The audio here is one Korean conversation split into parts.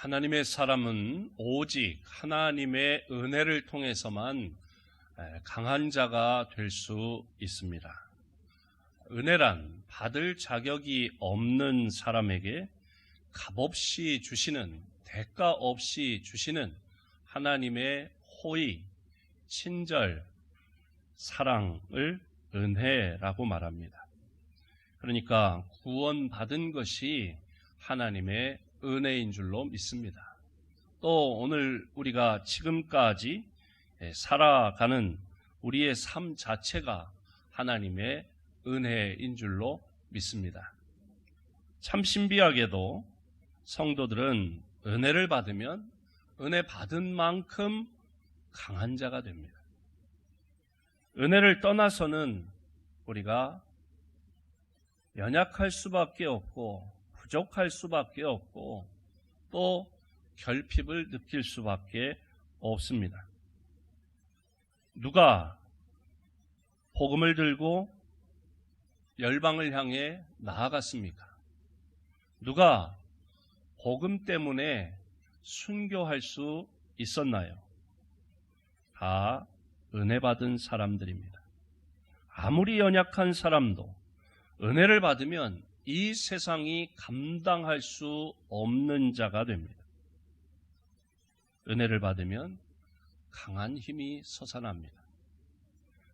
하나님의 사람은 오직 하나님의 은혜를 통해서만 강한 자가 될 수 있습니다. 은혜란 받을 자격이 없는 사람에게 값없이 주시는, 대가 없이 주시는 하나님의 호의, 친절, 사랑을 은혜라고 말합니다. 그러니까 구원받은 것이 하나님의 은혜인 줄로 믿습니다. 또 오늘 우리가 지금까지 살아가는 우리의 삶 자체가 하나님의 은혜인 줄로 믿습니다. 참 신비하게도 성도들은 은혜를 받으면 은혜 받은 만큼 강한 자가 됩니다. 은혜를 떠나서는 우리가 연약할 수밖에 없고 부족할 수밖에 없고 또 결핍을 느낄 수밖에 없습니다. 누가 복음을 들고 열방을 향해 나아갔습니까? 누가 복음 때문에 순교할 수 있었나요? 다 은혜 받은 사람들입니다. 아무리 연약한 사람도 은혜를 받으면 이 세상이 감당할 수 없는 자가 됩니다. 은혜를 받으면 강한 힘이 솟아납니다.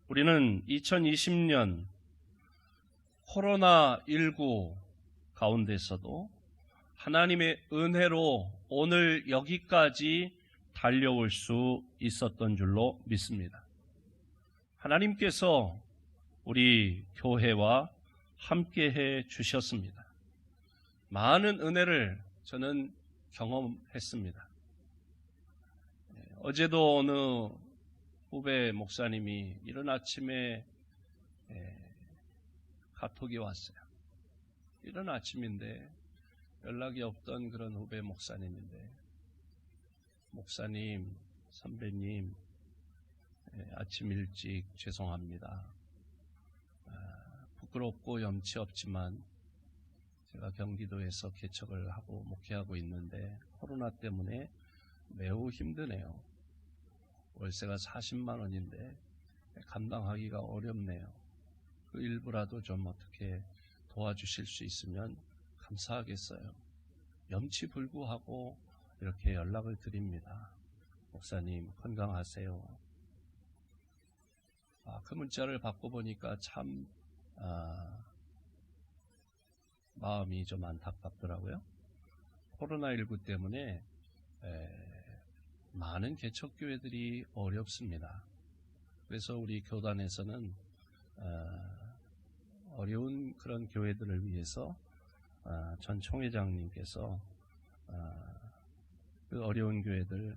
우리는 2020년 코로나19 가운데서도 하나님의 은혜로 오늘 여기까지 달려올 수 있었던 줄로 믿습니다. 하나님께서 우리 교회와 함께해 주셨습니다. 많은 은혜를 저는 경험했습니다. 어제도 어느 후배 목사님이 이른 아침에 카톡이 왔어요. 이른 아침인데 연락이 없던 그런 후배 목사님인데, 목사님, 선배님, 아침 일찍 죄송합니다. 부끄럽고 염치 없지만 제가 경기도에서 개척을 하고 목회하고 있는데 코로나 때문에 매우 힘드네요. 월세가 40만 원인데 감당하기가 어렵네요. 그 일부라도 좀 어떻게 도와주실 수 있으면 감사하겠어요. 염치불구하고 이렇게 연락을 드립니다. 목사님 건강하세요. 그 문자를 받고 보니까 참 마음이 좀 안타깝더라고요. 코로나19 때문에 많은 개척교회들이 어렵습니다. 그래서 우리 교단에서는 어려운 그런 교회들을 위해서 전 총회장님께서 그 어려운 교회들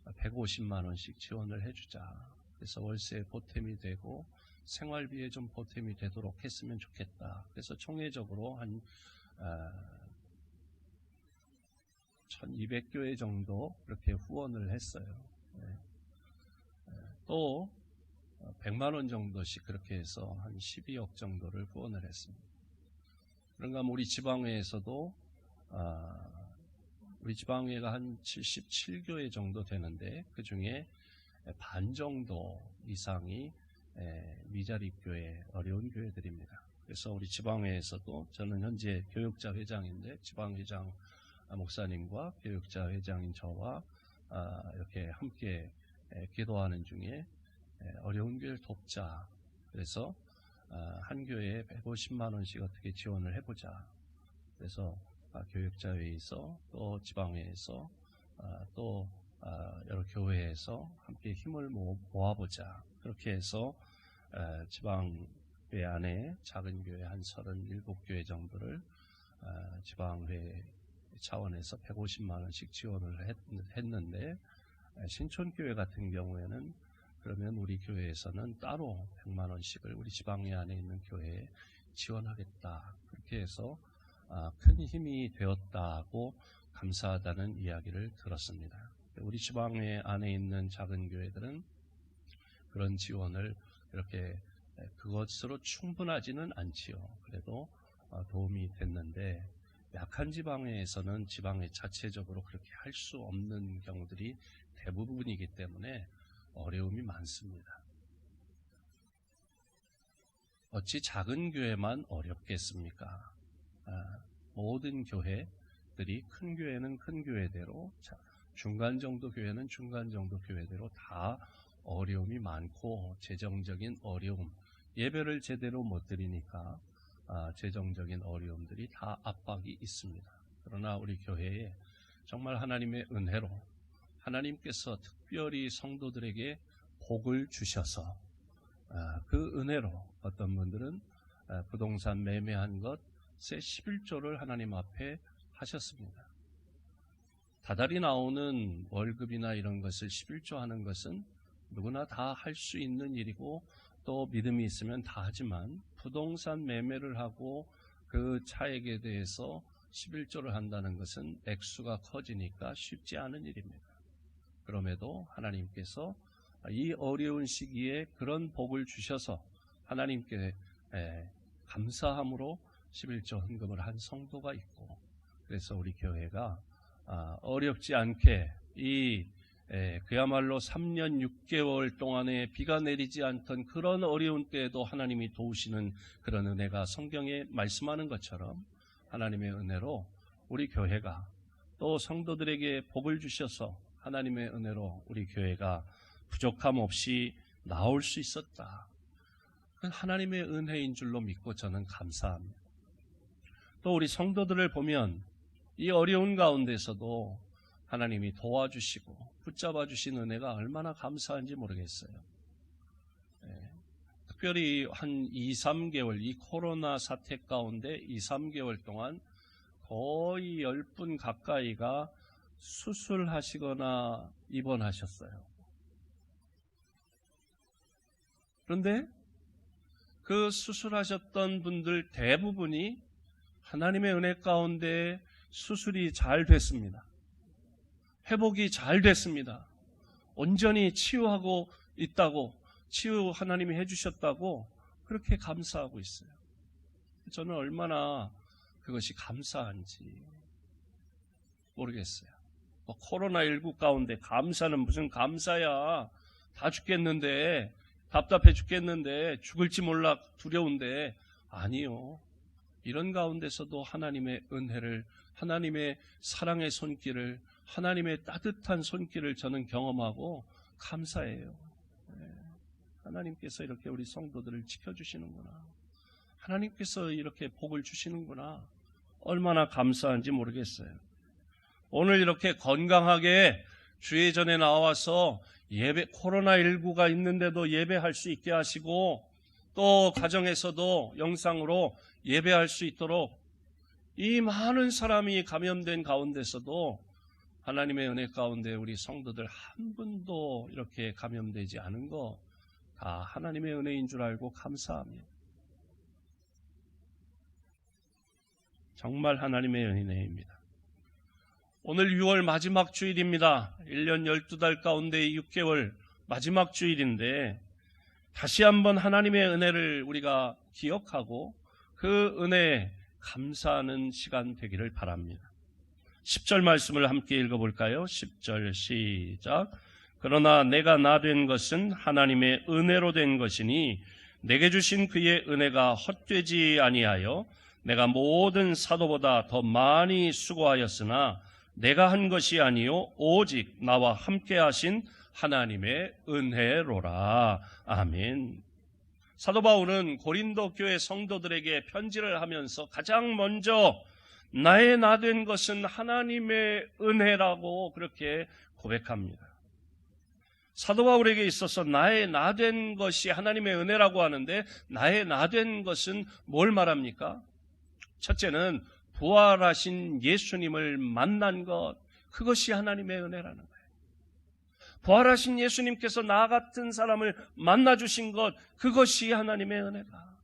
150만 원씩 지원을 해주자. 그래서 월세 보탬이 되고 생활비에 좀 보탬이 되도록 했으면 좋겠다. 그래서 총회적으로 한 1200교회 정도 그렇게 후원을 했어요. 또 100만 원 정도씩 그렇게 해서 한 12억 정도를 후원을 했습니다. 그런가 하면 우리 지방회에서도 우리 지방회가 한 77교회 정도 되는데 그 중에 반 정도 이상이 미자립 교회, 어려운 교회들입니다. 그래서 우리 지방회에서도 저는 현재 교육자 회장인데 지방회장 목사님과 교육자 회장인 저와 이렇게 함께 기도하는 중에 어려운 교회를 돕자. 그래서 한 교회에 150만 원씩 어떻게 지원을 해보자. 그래서 교육자회에서 또 지방회에서 또 여러 교회에서 함께 힘을 모아보자. 그렇게 해서 지방회 안에 작은 교회 한 37교회 정도를 지방회 차원에서 150만 원씩 지원을 했는데, 신촌교회 같은 경우에는 그러면 우리 교회에서는 따로 100만 원씩을 우리 지방회 안에 있는 교회에 지원하겠다. 그렇게 해서 큰 힘이 되었다고 감사하다는 이야기를 들었습니다. 우리 지방회 안에 있는 작은 교회들은 그런 지원을 이렇게 그것으로 충분하지는 않지요. 그래도 도움이 됐는데 약한 지방회에서는 지방회 자체적으로 그렇게 할 수 없는 경우들이 대부분이기 때문에 어려움이 많습니다. 어찌 작은 교회만 어렵겠습니까? 모든 교회들이 큰 교회는 큰 교회대로, 중간 정도 교회는 중간 정도 교회대로 다 어려움이 많고, 재정적인 어려움, 예배를 제대로 못 드리니까 재정적인 어려움들이 다 압박이 있습니다. 그러나 우리 교회에 정말 하나님의 은혜로 하나님께서 특별히 성도들에게 복을 주셔서 그 은혜로 어떤 분들은 부동산 매매한 것의 11조를 하나님 앞에 하셨습니다. 다달이 나오는 월급이나 이런 것을 11조 하는 것은 누구나 다 할 수 있는 일이고 또 믿음이 있으면 다 하지만 부동산 매매를 하고 그 차액에 대해서 11조를 한다는 것은 액수가 커지니까 쉽지 않은 일입니다. 그럼에도 하나님께서 이 어려운 시기에 그런 복을 주셔서 하나님께 감사함으로 11조 헌금을 한 성도가 있고, 그래서 우리 교회가 어렵지 않게 그야말로 3년 6개월 동안에 비가 내리지 않던 그런 어려운 때에도 하나님이 도우시는 그런 은혜가 성경에 말씀하는 것처럼 하나님의 은혜로 우리 교회가 또 성도들에게 복을 주셔서 하나님의 은혜로 우리 교회가 부족함 없이 나올 수 있었다. 그건 하나님의 은혜인 줄로 믿고 저는 감사합니다. 또 우리 성도들을 보면 이 어려운 가운데서도 하나님이 도와주시고 붙잡아 주신 은혜가 얼마나 감사한지 모르겠어요. 특별히 한 2, 3개월 이 코로나 사태 가운데 2, 3개월 동안 거의 10분 가까이가 수술하시거나 입원하셨어요. 그런데 그 수술하셨던 분들 대부분이 하나님의 은혜 가운데 수술이 잘 됐습니다. 회복이 잘 됐습니다. 온전히 치유하고 있다고, 치유 하나님이 해주셨다고 그렇게 감사하고 있어요. 저는 얼마나 그것이 감사한지 모르겠어요. 코로나19 가운데 감사는 무슨 감사야. 다 죽겠는데, 답답해 죽겠는데, 죽을지 몰라 두려운데. 아니요. 이런 가운데서도 하나님의 은혜를, 하나님의 사랑의 손길을, 하나님의 따뜻한 손길을 저는 경험하고 감사해요. 하나님께서 이렇게 우리 성도들을 지켜주시는구나. 하나님께서 이렇게 복을 주시는구나. 얼마나 감사한지 모르겠어요. 오늘 이렇게 건강하게 주의 전에 나와서 예배, 코로나19가 있는데도 예배할 수 있게 하시고 또 가정에서도 영상으로 예배할 수 있도록 이 많은 사람이 감염된 가운데서도 하나님의 은혜 가운데 우리 성도들 한 분도 이렇게 감염되지 않은 거 다 하나님의 은혜인 줄 알고 감사합니다. 정말 하나님의 은혜입니다. 오늘 6월 마지막 주일입니다. 1년 12달 가운데 6개월 마지막 주일인데 다시 한번 하나님의 은혜를 우리가 기억하고 그 은혜에 감사하는 시간 되기를 바랍니다. 10절 말씀을 함께 읽어볼까요? 10절 시작. 그러나 내가 나 된 것은 하나님의 은혜로 된 것이니 내게 주신 그의 은혜가 헛되지 아니하여 내가 모든 사도보다 더 많이 수고하였으나 내가 한 것이 아니요 오직 나와 함께 하신 하나님의 은혜로라. 아멘. 사도 바울은 고린도 교회 성도들에게 편지를 하면서 가장 먼저 나의 나 된 것은 하나님의 은혜라고 그렇게 고백합니다. 사도 바울에게 있어서 나의 나 된 것이 하나님의 은혜라고 하는데 나의 나 된 것은 뭘 말합니까? 첫째는 부활하신 예수님을 만난 것, 그것이 하나님의 은혜라는 거예요. 부활하신 예수님께서 나 같은 사람을 만나주신 것, 그것이 하나님의 은혜다.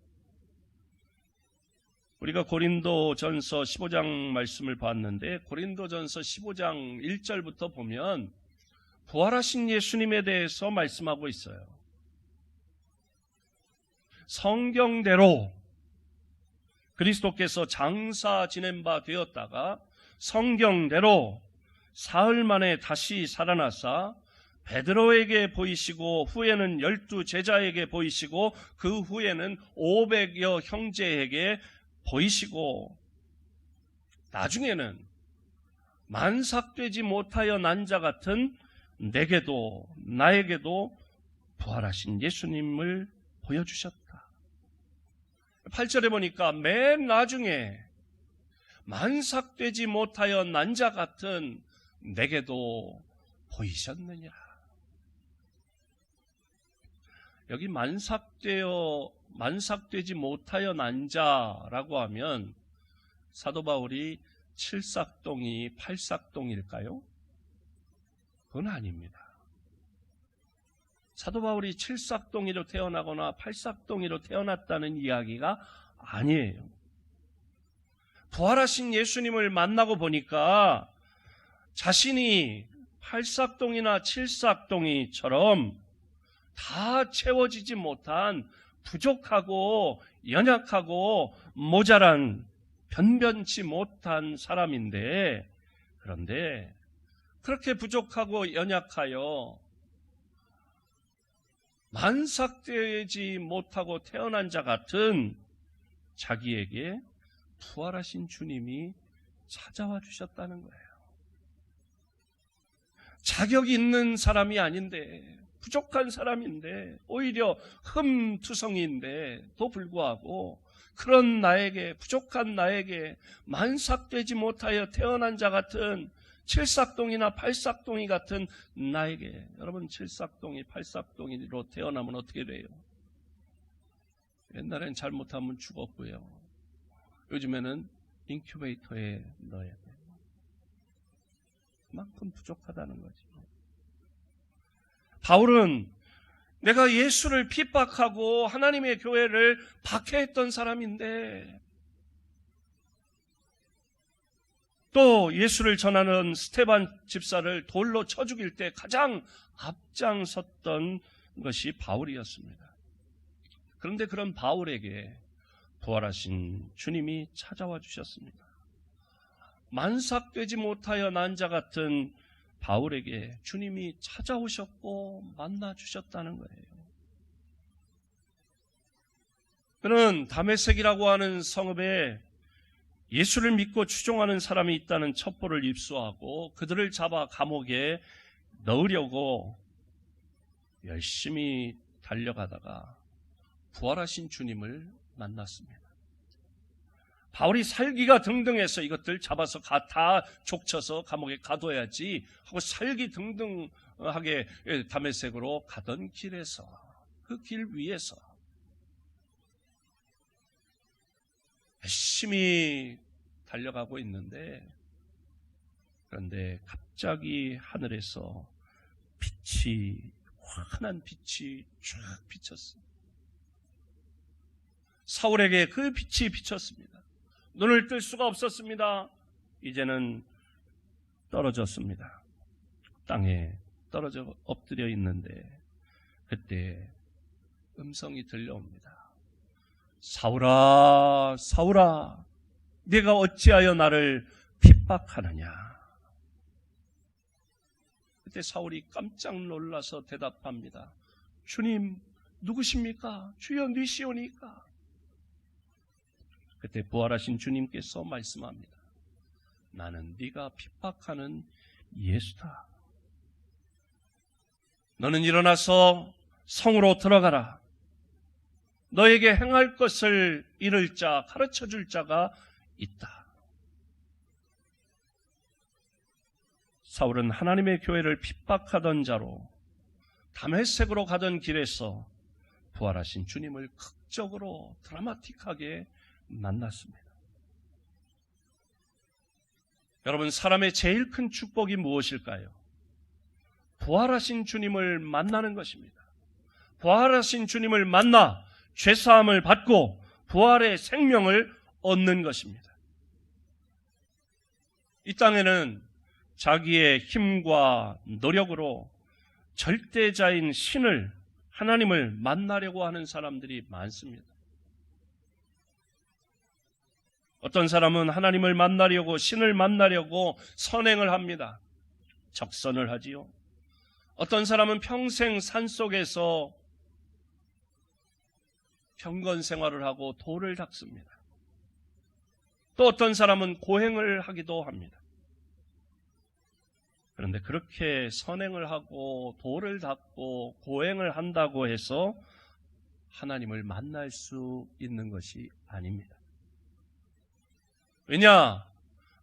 우리가 고린도전서 15장 말씀을 봤는데 고린도전서 15장 1절부터 보면 부활하신 예수님에 대해서 말씀하고 있어요. 성경대로 그리스도께서 장사 지낸 바 되었다가 성경대로 사흘 만에 다시 살아나사 베드로에게 보이시고 후에는 12 제자에게 보이시고 그 후에는 500여 형제에게 보이시고 나중에는 만삭되지 못하여 난 자 같은 내게도 나에게도 부활하신 예수님을 보여주셨다. 8절에 보니까 맨 나중에 만삭되지 못하여 난 자 같은 내게도 보이셨느냐. 여기 만삭되지 못하여 난 자라고 하면 사도 바울이 칠삭동이 팔삭동일까요? 그건 아닙니다. 사도 바울이 칠삭동이로 태어나거나 팔삭동이로 태어났다는 이야기가 아니에요. 부활하신 예수님을 만나고 보니까 자신이 팔삭동이나 칠삭동이처럼 다 채워지지 못한 부족하고 연약하고 모자란 변변치 못한 사람인데, 그런데 그렇게 부족하고 연약하여 만삭되지 못하고 태어난 자 같은 자기에게 부활하신 주님이 찾아와 주셨다는 거예요. 자격이 있는 사람이 아닌데, 부족한 사람인데, 오히려 흠투성이인데도 불구하고 그런 나에게, 부족한 나에게 만삭되지 못하여 태어난 자 같은 칠삭동이나 팔삭동이 같은 나에게, 여러분 칠삭동이 팔삭동이로 태어나면 어떻게 돼요? 옛날엔 잘못하면 죽었고요. 요즘에는 인큐베이터에 넣어야 돼요. 그만큼 부족하다는 거지. 바울은 내가 예수를 핍박하고 하나님의 교회를 박해했던 사람인데, 또 예수를 전하는 스테반 집사를 돌로 쳐 죽일 때 가장 앞장섰던 것이 바울이었습니다. 그런데 그런 바울에게 부활하신 주님이 찾아와 주셨습니다. 만삭되지 못하여 난 자 같은 바울에게 주님이 찾아오셨고 만나 주셨다는 거예요. 그는 다메섹이라고 하는 성읍에 예수를 믿고 추종하는 사람이 있다는 첩보를 입수하고 그들을 잡아 감옥에 넣으려고 열심히 달려가다가 부활하신 주님을 만났습니다. 바울이 살기가 등등해서 이것들 잡아서 다 족쳐서 감옥에 가둬야지 하고 살기 등등하게 다메섹으로 가던 길에서, 그 길 위에서 열심히 달려가고 있는데, 그런데 갑자기 하늘에서 환한 빛이 쫙 비쳤어요. 사울에게 그 빛이 비쳤습니다. 눈을 뜰 수가 없었습니다. 이제는 떨어졌습니다. 땅에 떨어져 엎드려 있는데 그때 음성이 들려옵니다. 사울아, 사울아, 네가 어찌하여 나를 핍박하느냐. 그때 사울이 깜짝 놀라서 대답합니다. 주님, 누구십니까? 주여, 니시오니까. 그때 부활하신 주님께서 말씀합니다. 나는 네가 핍박하는 예수다. 너는 일어나서 성으로 들어가라. 너에게 행할 것을 이룰 자, 가르쳐줄 자가 있다. 사울은 하나님의 교회를 핍박하던 자로 다메섹으로 가던 길에서 부활하신 주님을 극적으로 드라마틱하게 만났습니다. 여러분, 사람의 제일 큰 축복이 무엇일까요? 부활하신 주님을 만나는 것입니다. 부활하신 주님을 만나 죄사함을 받고 부활의 생명을 얻는 것입니다. 이 땅에는 자기의 힘과 노력으로 절대자인 신을, 하나님을 만나려고 하는 사람들이 많습니다. 어떤 사람은 하나님을 만나려고, 신을 만나려고 선행을 합니다. 적선을 하지요. 어떤 사람은 평생 산속에서 경건 생활을 하고 돌을 닦습니다. 또 어떤 사람은 고행을 하기도 합니다. 그런데 그렇게 선행을 하고 돌을 닦고 고행을 한다고 해서 하나님을 만날 수 있는 것이 아닙니다. 왜냐?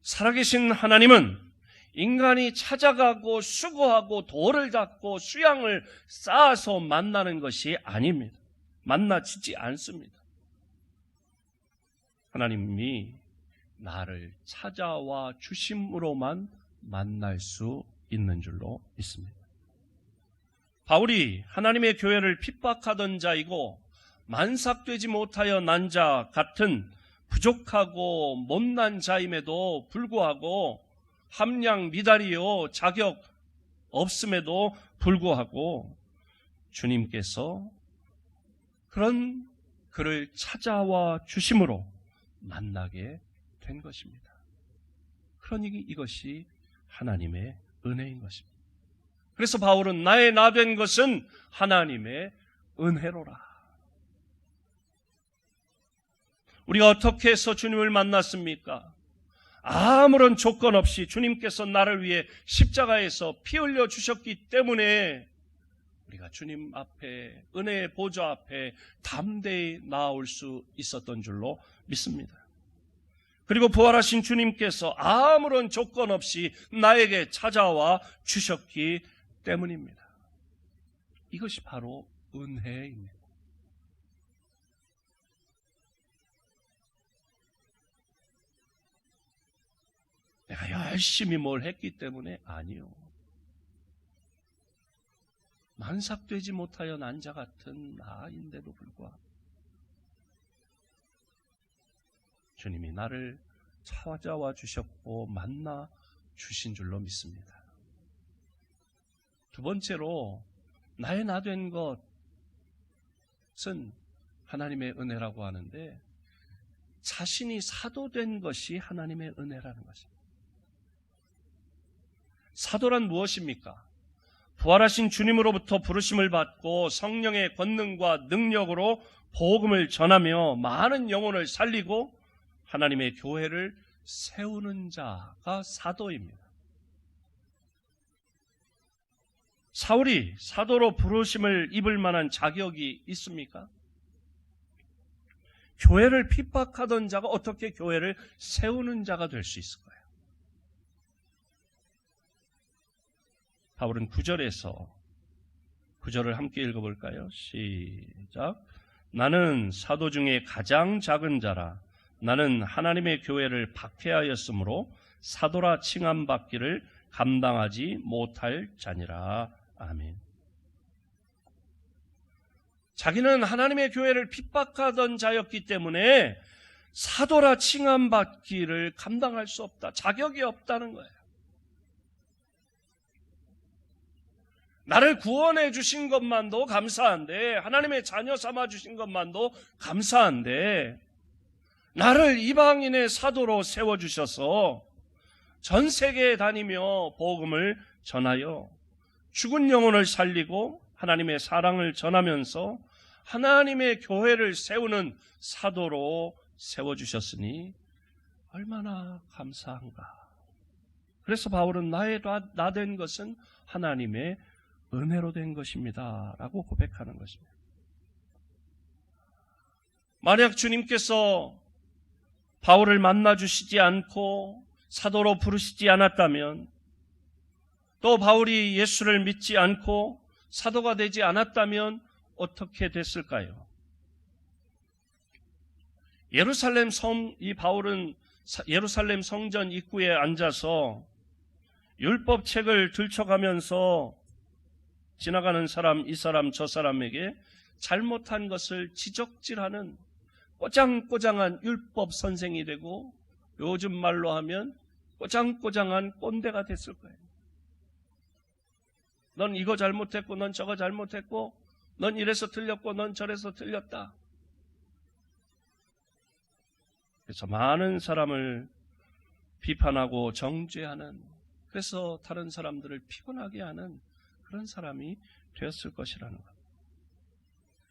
살아계신 하나님은 인간이 찾아가고 수고하고 돌을 닦고 수양을 쌓아서 만나는 것이 아닙니다. 만나지지 않습니다. 하나님이 나를 찾아와 주심으로만 만날 수 있는 줄로 믿습니다. 바울이 하나님의 교회를 핍박하던 자이고 만삭되지 못하여 난 자 같은 부족하고 못난 자임에도 불구하고 함량 미달이요 자격 없음에도 불구하고 주님께서 그런 그를 찾아와 주심으로 만나게 된 것입니다. 그러니 이것이 하나님의 은혜인 것입니다. 그래서 바울은 나의 나 된 것은 하나님의 은혜로라. 우리가 어떻게 해서 주님을 만났습니까? 아무런 조건 없이 주님께서 나를 위해 십자가에서 피 흘려 주셨기 때문에 우리가 주님 앞에, 은혜의 보좌 앞에 담대히 나아올 수 있었던 줄로 믿습니다. 그리고 부활하신 주님께서 아무런 조건 없이 나에게 찾아와 주셨기 때문입니다. 이것이 바로 은혜입니다. 내가 열심히 뭘 했기 때문에 아니요. 만삭되지 못하여 난 자 같은 나인데도 불구하고 주님이 나를 찾아와 주셨고 만나 주신 줄로 믿습니다. 두 번째로 나의 나 된 것은 하나님의 은혜라고 하는데 자신이 사도된 것이 하나님의 은혜라는 것입니다. 사도란 무엇입니까? 부활하신 주님으로부터 부르심을 받고 성령의 권능과 능력으로 복음을 전하며 많은 영혼을 살리고 하나님의 교회를 세우는 자가 사도입니다. 사울이 사도로 부르심을 입을 만한 자격이 있습니까? 교회를 핍박하던 자가 어떻게 교회를 세우는 자가 될 수 있을까요? 바울은 9절에서 9절을 함께 읽어볼까요? 시작. 나는 사도 중에 가장 작은 자라. 나는 하나님의 교회를 박해하였으므로 사도라 칭함받기를 감당하지 못할 자니라. 아멘. 자기는 하나님의 교회를 핍박하던 자였기 때문에 사도라 칭함받기를 감당할 수 없다. 자격이 없다는 거예요. 나를 구원해 주신 것만도 감사한데, 하나님의 자녀 삼아 주신 것만도 감사한데, 나를 이방인의 사도로 세워주셔서 전 세계에 다니며 복음을 전하여 죽은 영혼을 살리고 하나님의 사랑을 전하면서 하나님의 교회를 세우는 사도로 세워주셨으니 얼마나 감사한가. 그래서 바울은 나의 나 된 것은 하나님의 은혜로 된 것입니다 라고 고백하는 것입니다. 만약 주님께서 바울을 만나주시지 않고 사도로 부르시지 않았다면, 또 바울이 예수를 믿지 않고 사도가 되지 않았다면 어떻게 됐을까요? 이 바울은 예루살렘 성전 입구에 앉아서 율법책을 들춰가면서 지나가는 사람, 이 사람, 저 사람에게 잘못한 것을 지적질하는 꼬장꼬장한 율법 선생이 되고, 요즘 말로 하면 꼬장꼬장한 꼰대가 됐을 거예요. 넌 이거 잘못했고, 넌 저거 잘못했고, 넌 이래서 틀렸고, 넌 저래서 틀렸다. 그래서 많은 사람을 비판하고 정죄하는, 그래서 다른 사람들을 피곤하게 하는 그런 사람이 되었을 것이라는 것.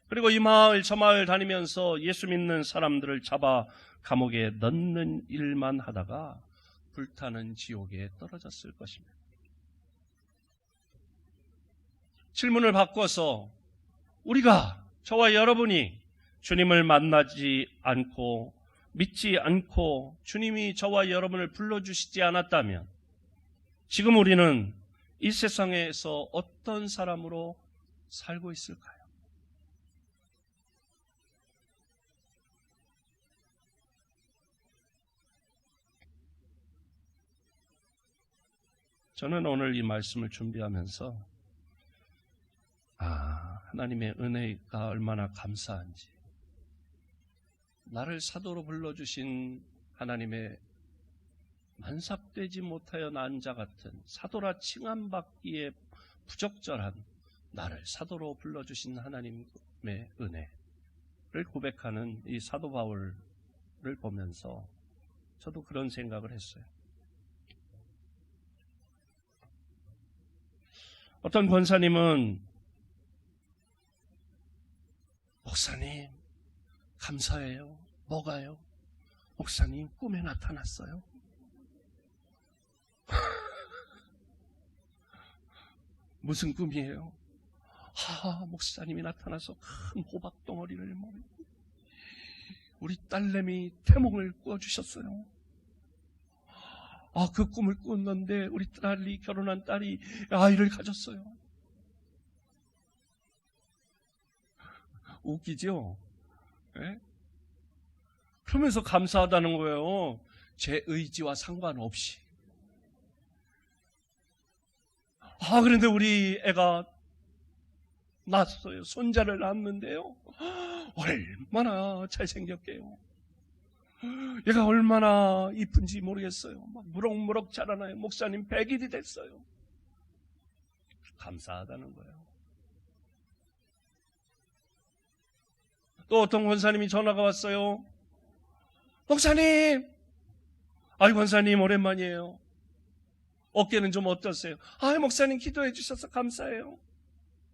그리고 이 마을 저 마을 다니면서 예수 믿는 사람들을 잡아 감옥에 넣는 일만 하다가 불타는 지옥에 떨어졌을 것입니다. 질문을 바꿔서 우리가, 저와 여러분이 주님을 만나지 않고 믿지 않고 주님이 저와 여러분을 불러주시지 않았다면 지금 우리는 이 세상에서 어떤 사람으로 살고 있을까요? 저는 오늘 이 말씀을 준비하면서 하나님의 은혜가 얼마나 감사한지, 나를 사도로 불러주신 하나님의 만삭되지 못하여 난 자 같은 사도라 칭함받기에 부적절한 나를 사도로 불러주신 하나님의 은혜를 고백하는 이 사도 바울을 보면서 저도 그런 생각을 했어요. 어떤 권사님은 목사님 감사해요. 뭐가요? 목사님 꿈에 나타났어요. 무슨 꿈이에요? 목사님이 나타나서 큰 호박 덩어리를 먹고 우리 딸내미 태몽을 꾸어주셨어요. 그 꿈을 꾸었는데 우리 딸이, 결혼한 딸이 아이를 가졌어요. 웃기죠? 네? 그러면서 감사하다는 거예요. 제 의지와 상관없이. 그런데 우리 애가 낳았어요. 손자를 낳았는데요. 얼마나 잘생겼게요. 얘가 얼마나 이쁜지 모르겠어요. 막 무럭무럭 자라나요. 목사님 100일이 됐어요. 감사하다는 거예요. 또 어떤 권사님이 전화가 왔어요. 목사님! 권사님 오랜만이에요. 어깨는 좀 어떠세요? 목사님 기도해 주셔서 감사해요.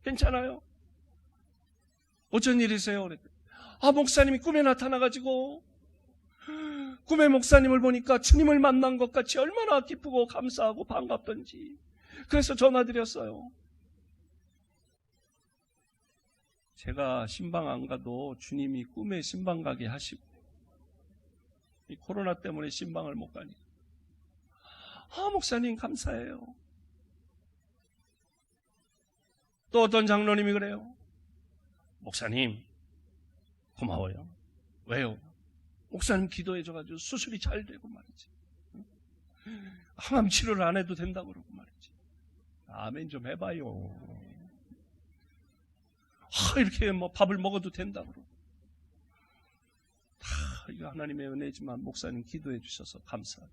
괜찮아요? 어쩐 일이세요? 목사님이 꿈에 나타나가지고 꿈에 목사님을 보니까 주님을 만난 것 같이 얼마나 기쁘고 감사하고 반갑던지, 그래서 전화드렸어요. 제가 신방 안 가도 주님이 꿈에 신방 가게 하시고, 이 코로나 때문에 신방을 못 가니까 목사님 감사해요. 또 어떤 장로님이 그래요. 목사님 고마워요. 왜요? 목사님 기도해줘가지고 수술이 잘 되고 말이지. 항암 치료를 안 해도 된다고 그러고 말이지. 아멘 좀 해봐요. 이렇게 밥을 먹어도 된다고 그러고. 이거 하나님의 은혜지만 목사님 기도해 주셔서 감사하다.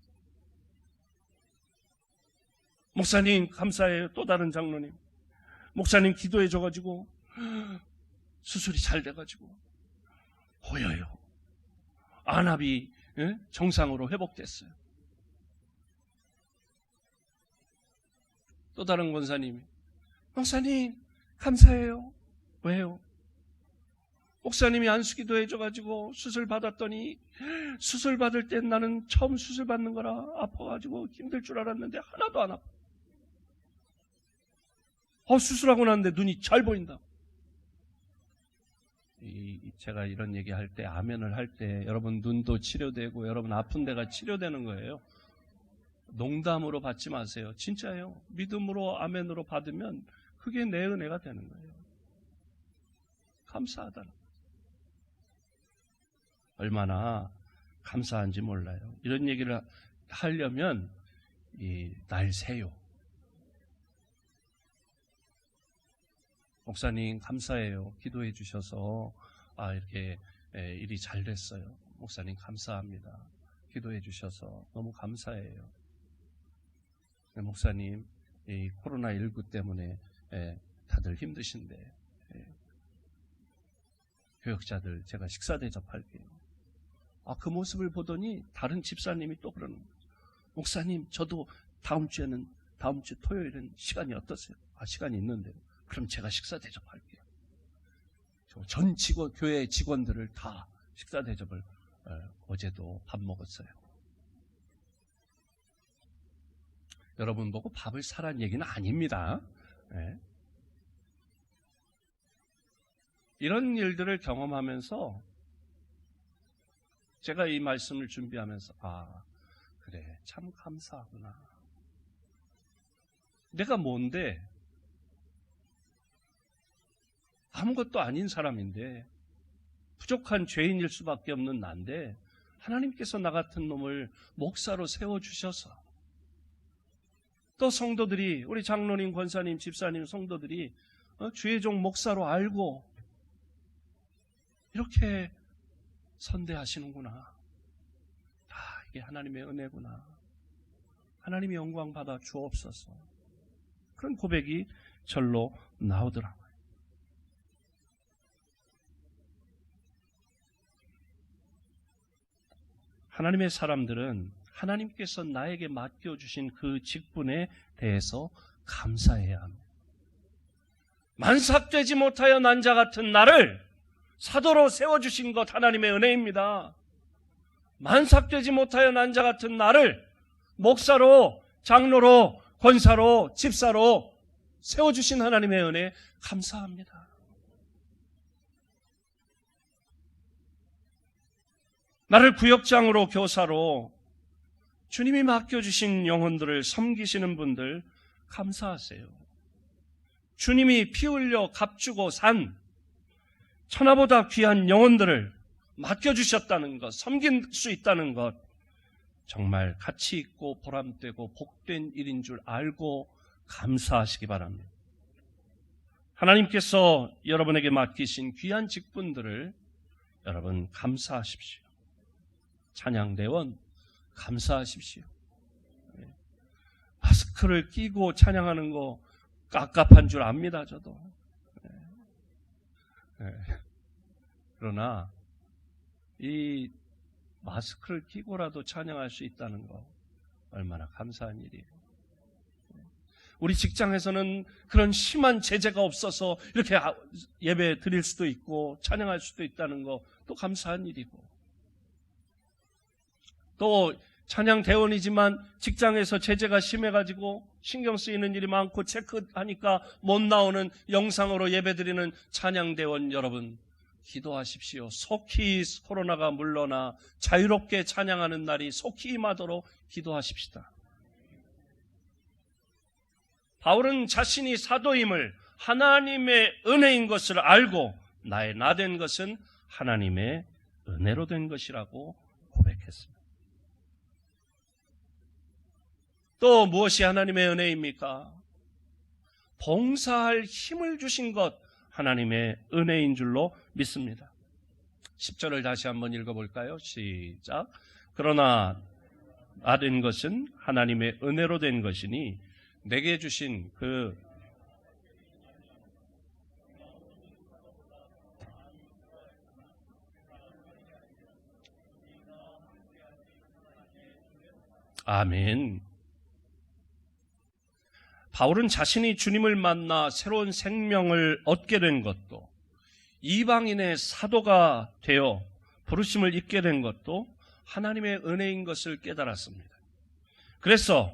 목사님 감사해요. 또 다른 장로님. 목사님 기도해 줘가지고 수술이 잘 돼가지고 보여요. 안압이 정상으로 회복됐어요. 또 다른 권사님이 목사님 감사해요. 왜요? 목사님이 안수기도 해줘가지고 수술 받았더니, 수술 받을 땐 나는 처음 수술 받는 거라 아파가지고 힘들 줄 알았는데 하나도 안 아파. 수술하고 났는데 눈이 잘 보인다. 제가 이런 얘기 할 때, 아멘을 할 때 여러분 눈도 치료되고 여러분 아픈 데가 치료되는 거예요. 농담으로 받지 마세요. 진짜예요. 믿음으로 아멘으로 받으면 그게 내 은혜가 되는 거예요. 감사하다는 거예요. 얼마나 감사한지 몰라요. 이런 얘기를 하려면 날 세요. 목사님 감사해요. 기도해 주셔서 이렇게 일이 잘 됐어요. 목사님 감사합니다. 기도해 주셔서 너무 감사해요. 목사님 이 코로나19 때문에 다들 힘드신데 교역자들 제가 식사 대접할게요. 그 모습을 보더니 다른 집사님이 또 그러는 거예요. 목사님, 저도 다음 주 토요일은 시간이 어떠세요? 시간이 있는데요. 그럼 제가 식사 대접할게요. 전 교회 직원들을 다 식사 대접을 어제도 밥 먹었어요. 여러분 보고 밥을 사란 얘기는 아닙니다. 네. 이런 일들을 경험하면서 제가 이 말씀을 준비하면서 그래, 참 감사하구나. 내가 뭔데? 아무것도 아닌 사람인데, 부족한 죄인일 수밖에 없는 난데 하나님께서 나 같은 놈을 목사로 세워주셔서, 또 성도들이, 우리 장로님, 권사님, 집사님, 성도들이 주의 종 목사로 알고 이렇게 선대하시는구나. 이게 하나님의 은혜구나. 하나님의 영광 받아 주옵소서. 그런 고백이 절로 나오더라고요. 하나님의 사람들은 하나님께서 나에게 맡겨주신 그 직분에 대해서 감사해야 합니다. 만삭되지 못하여 난 자 같은 나를 사도로 세워주신 것 하나님의 은혜입니다. 만삭되지 못하여 난 자 같은 나를 목사로, 장로로, 권사로, 집사로 세워주신 하나님의 은혜 감사합니다. 나를 구역장으로, 교사로 주님이 맡겨주신 영혼들을 섬기시는 분들 감사하세요. 주님이 피 흘려 값주고 산 천하보다 귀한 영혼들을 맡겨주셨다는 것, 섬길 수 있다는 것, 정말 가치 있고 보람되고 복된 일인 줄 알고 감사하시기 바랍니다. 하나님께서 여러분에게 맡기신 귀한 직분들을 여러분 감사하십시오. 찬양대원 감사하십시오. 마스크를 끼고 찬양하는 거 깝깝한 줄 압니다, 저도. 그러나 이 마스크를 끼고라도 찬양할 수 있다는 거 얼마나 감사한 일이에요. 우리 직장에서는 그런 심한 제재가 없어서 이렇게 예배 드릴 수도 있고 찬양할 수도 있다는 거 또 감사한 일이고, 또 찬양 대원이지만 직장에서 제재가 심해가지고 신경 쓰이는 일이 많고 체크하니까 못 나오는 영상으로 예배드리는 찬양 대원 여러분, 기도하십시오. 속히 코로나가 물러나 자유롭게 찬양하는 날이 속히 임하도록 기도하십시다. 바울은 자신이 사도임을 하나님의 은혜인 것을 알고 나의 나된 것은 하나님의 은혜로 된 것이라고 고백했습니다. 또 무엇이 하나님의 은혜입니까? 봉사할 힘을 주신 것 하나님의 은혜인 줄로 믿습니다. 10절을 다시 한번 읽어볼까요? 시작. 그러나 나 된 것은 하나님의 은혜로 된 것이니 내게 주신 그 아멘. 바울은 자신이 주님을 만나 새로운 생명을 얻게 된 것도, 이방인의 사도가 되어 부르심을 입게 된 것도 하나님의 은혜인 것을 깨달았습니다. 그래서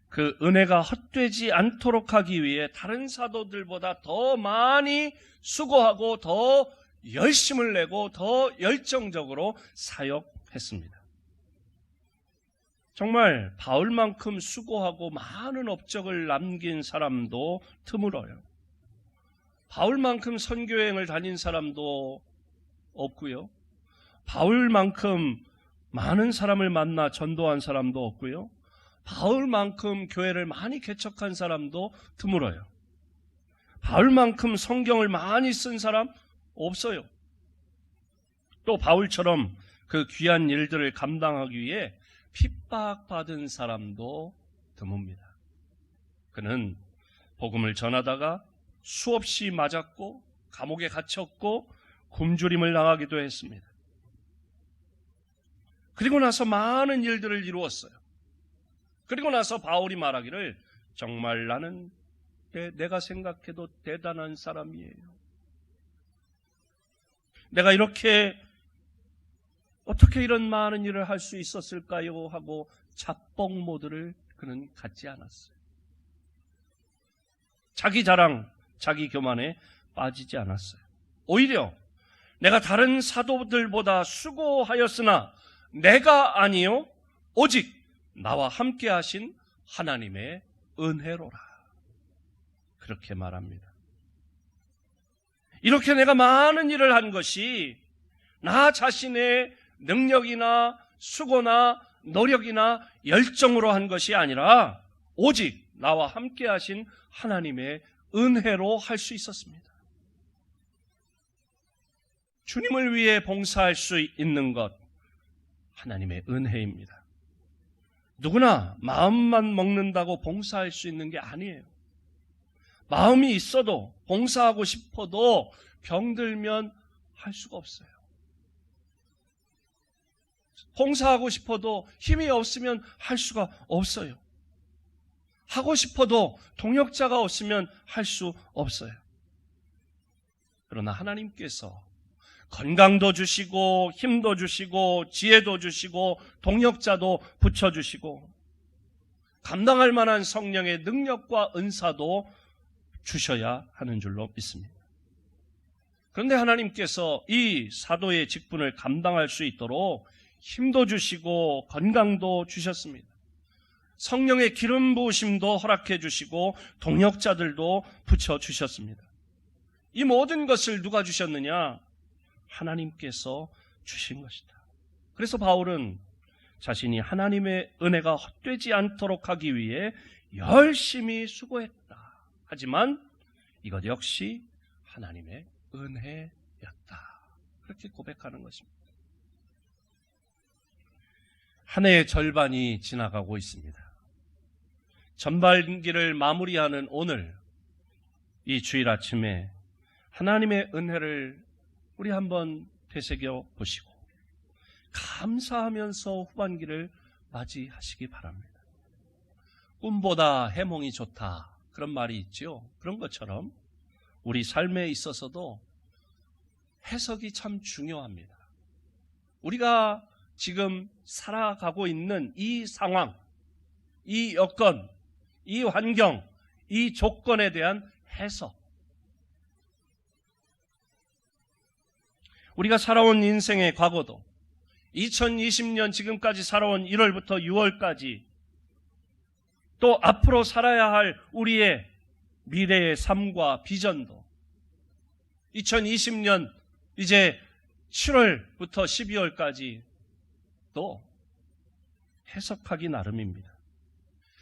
그 은혜가 헛되지 않도록 하기 위해 다른 사도들보다 더 많이 수고하고 더 열심을 내고 더 열정적으로 사역했습니다. 정말 바울만큼 수고하고 많은 업적을 남긴 사람도 드물어요. 바울만큼 선교여행을 다닌 사람도 없고요. 바울만큼 많은 사람을 만나 전도한 사람도 없고요. 바울만큼 교회를 많이 개척한 사람도 드물어요. 바울만큼 성경을 많이 쓴 사람 없어요. 또 바울처럼 그 귀한 일들을 감당하기 위해 핍박받은 사람도 드뭅니다. 그는 복음을 전하다가 수없이 맞았고 감옥에 갇혔고 굶주림을 당하기도 했습니다. 그리고 나서 많은 일들을 이루었어요. 그리고 나서 바울이 말하기를 정말 나는 내가 생각해도 대단한 사람이에요. 내가 이렇게 어떻게 이런 많은 일을 할 수 있었을까요? 하고 자뻑 모드를 그는 갖지 않았어요. 자기 자랑, 자기 교만에 빠지지 않았어요. 오히려 내가 다른 사도들보다 수고하였으나 내가 아니요 오직 나와 함께 하신 하나님의 은혜로라. 그렇게 말합니다. 이렇게 내가 많은 일을 한 것이 나 자신의 능력이나 수고나 노력이나 열정으로 한 것이 아니라 오직 나와 함께 하신 하나님의 은혜로 할 수 있었습니다. 주님을 위해 봉사할 수 있는 것, 하나님의 은혜입니다. 누구나 마음만 먹는다고 봉사할 수 있는 게 아니에요. 마음이 있어도 봉사하고 싶어도 병들면 할 수가 없어요. 봉사하고 싶어도 힘이 없으면 할 수가 없어요. 하고 싶어도 동역자가 없으면 할 수 없어요. 그러나 하나님께서 건강도 주시고 힘도 주시고 지혜도 주시고 동역자도 붙여주시고 감당할 만한 성령의 능력과 은사도 주셔야 하는 줄로 믿습니다. 그런데 하나님께서 이 사도의 직분을 감당할 수 있도록 힘도 주시고 건강도 주셨습니다. 성령의 기름 부으심도 허락해 주시고 동역자들도 붙여주셨습니다. 이 모든 것을 누가 주셨느냐? 하나님께서 주신 것이다. 그래서 바울은 자신이 하나님의 은혜가 헛되지 않도록 하기 위해 열심히 수고했다. 하지만 이것 역시 하나님의 은혜였다. 그렇게 고백하는 것입니다. 한 해의 절반이 지나가고 있습니다. 전반기를 마무리하는 오늘 이 주일 아침에 하나님의 은혜를 우리 한번 되새겨 보시고 감사하면서 후반기를 맞이하시기 바랍니다. 꿈보다 해몽이 좋다. 그런 말이 있죠. 그런 것처럼 우리 삶에 있어서도 해석이 참 중요합니다. 우리가 지금 살아가고 있는 이 상황, 이 여건, 이 환경, 이 조건에 대한 해석. 우리가 살아온 인생의 과거도 2020년 지금까지 살아온 1월부터 6월까지 또 앞으로 살아야 할 우리의 미래의 삶과 비전도 2020년 이제 7월부터 12월까지 또 해석하기 나름입니다.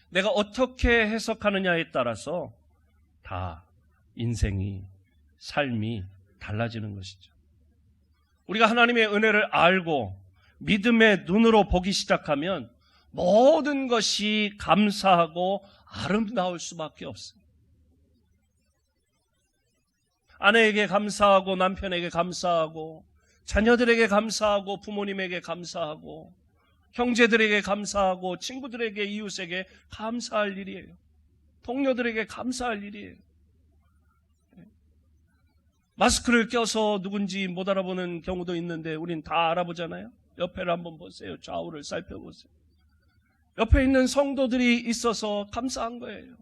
내가 어떻게 해석하느냐에 따라서 다 인생이, 삶이 달라지는 것이죠. 우리가 하나님의 은혜를 알고 믿음의 눈으로 보기 시작하면 모든 것이 감사하고 아름다울 수밖에 없습니다. 아내에게 감사하고 남편에게 감사하고 자녀들에게 감사하고 부모님에게 감사하고 형제들에게 감사하고 친구들에게 이웃에게 감사할 일이에요. 동료들에게 감사할 일이에요. 마스크를 껴서 누군지 못 알아보는 경우도 있는데 우린 다 알아보잖아요. 옆에를 한번 보세요. 좌우를 살펴보세요. 옆에 있는 성도들이 있어서 감사한 거예요.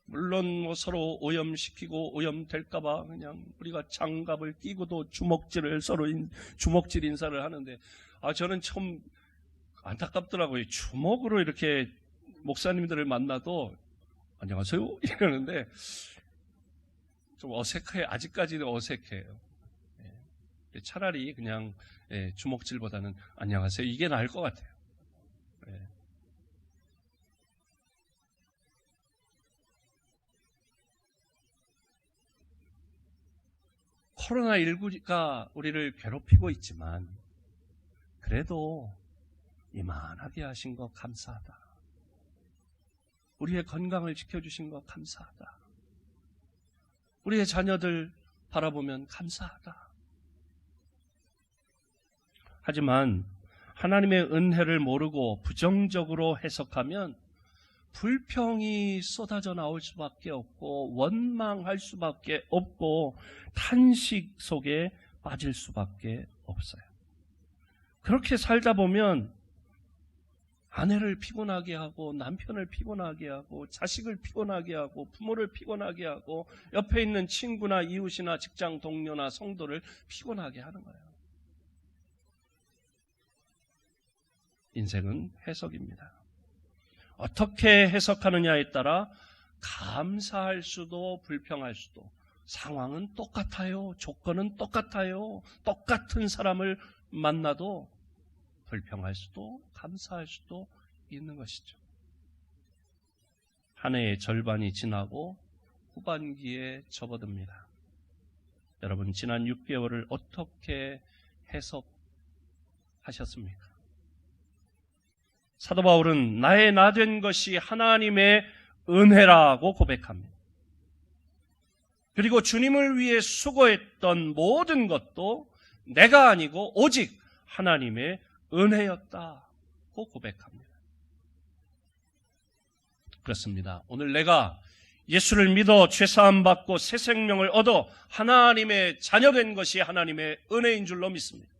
물론 뭐 서로 오염시키고 오염될까봐 그냥 우리가 장갑을 끼고도 주먹질 인사를 하는데 저는 참 안타깝더라고요. 주먹으로 이렇게 목사님들을 만나도 안녕하세요 이러는데 좀 어색해. 아직까지는 어색해요. 차라리 그냥 주먹질보다는 안녕하세요 이게 나을 것 같아요. 코로나19가 우리를 괴롭히고 있지만 그래도 이만하게 하신 거 감사하다. 우리의 건강을 지켜주신 거 감사하다. 우리의 자녀들 바라보면 감사하다. 하지만 하나님의 은혜를 모르고 부정적으로 해석하면 불평이 쏟아져 나올 수밖에 없고 원망할 수밖에 없고 탄식 속에 빠질 수밖에 없어요. 그렇게 살다 보면 아내를 피곤하게 하고 남편을 피곤하게 하고 자식을 피곤하게 하고 부모를 피곤하게 하고 옆에 있는 친구나 이웃이나 직장 동료나 성도를 피곤하게 하는 거예요. 인생은 해석입니다. 어떻게 해석하느냐에 따라 감사할 수도 불평할 수도, 상황은 똑같아요. 조건은 똑같아요. 똑같은 사람을 만나도 불평할 수도 감사할 수도 있는 것이죠. 한 해의 절반이 지나고 후반기에 접어듭니다. 여러분, 지난 6개월을 어떻게 해석하셨습니까? 사도 바울은 나의 나 된 것이 하나님의 은혜라고 고백합니다. 그리고 주님을 위해 수고했던 모든 것도 내가 아니고 오직 하나님의 은혜였다고 고백합니다. 그렇습니다. 오늘 내가 예수를 믿어 죄사함 받고 새 생명을 얻어 하나님의 자녀된 것이 하나님의 은혜인 줄로 믿습니다.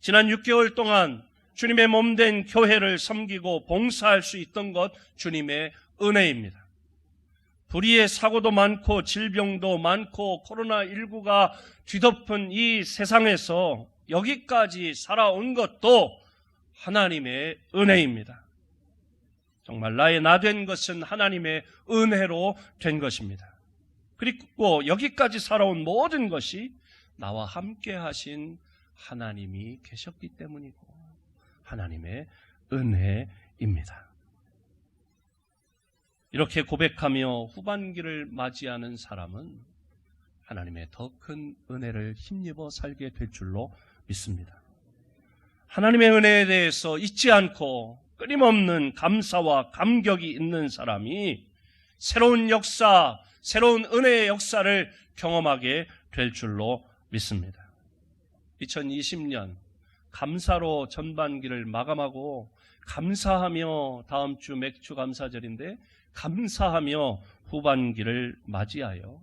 지난 6개월 동안 주님의 몸된 교회를 섬기고 봉사할 수 있던 것 주님의 은혜입니다. 불의의 사고도 많고 질병도 많고 코로나19가 뒤덮은 이 세상에서 여기까지 살아온 것도 하나님의 은혜입니다. 정말 나의 나 된 것은 하나님의 은혜로 된 것입니다. 그리고 여기까지 살아온 모든 것이 나와 함께 하신 하나님이 계셨기 때문이고 하나님의 은혜입니다. 이렇게 고백하며 후반기를 맞이하는 사람은 하나님의 더 큰 은혜를 힘입어 살게 될 줄로 믿습니다. 하나님의 은혜에 대해서 잊지 않고 끊임없는 감사와 감격이 있는 사람이 새로운 역사, 새로운 은혜의 역사를 경험하게 될 줄로 믿습니다. 2020년 감사로 전반기를 마감하고 감사하며 다음 주 맥주 감사절인데 감사하며 후반기를 맞이하여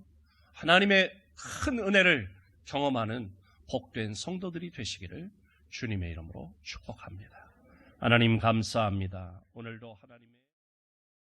하나님의 큰 은혜를 경험하는 복된 성도들이 되시기를 주님의 이름으로 축복합니다. 하나님 감사합니다. 오늘도 하나님의